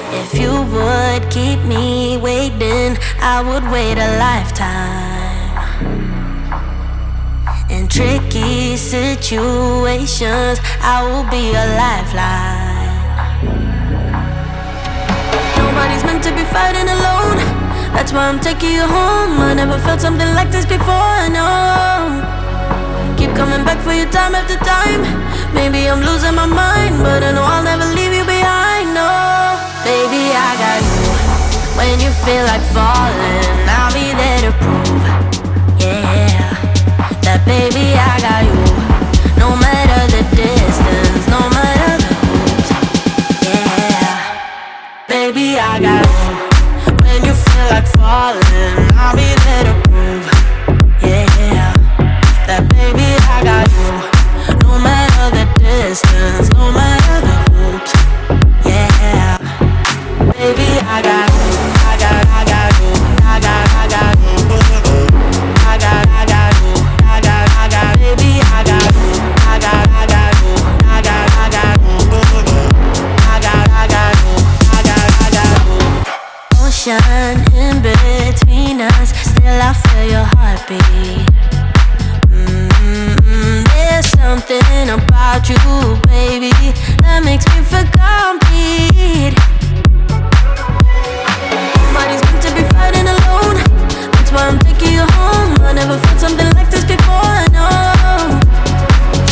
If you would keep me waiting, I would wait a lifetime. In tricky situations, I will be a lifeline. Nobody's meant to be fighting alone. That's why I'm taking you home. I never felt something like this before, no. Keep coming back for you time after time. Maybe I'm losing my mind, but I know I'll never leave you behind, no. Baby, I got you. When you feel like falling, I'll be there to prove, yeah, that baby, I got you. No matter the distance, no matter the hoops, yeah, baby, I got you. When you feel like falling, I'll be there to prove, yeah, that baby, I got you. No matter the distance, no matter the hoops, yeah, baby, I got you. I got you. I got you. I got you. Baby, I got you. I got you. I got you. I got you. Ocean in between us, still I feel your heartbeat. There's something about you, baby, that makes me feel complete. Nobody's meant to be fighting alone. That's why I'm taking you home. I never felt something like this before, no.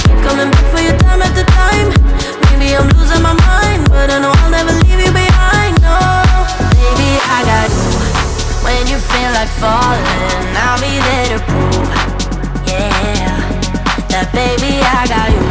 Keep coming back for you time after time. Maybe I'm losing my mind, but I know I'll never leave you behind, no. Baby, I got you. When you feel like falling, I'll be there to prove, yeah, that baby, I got you.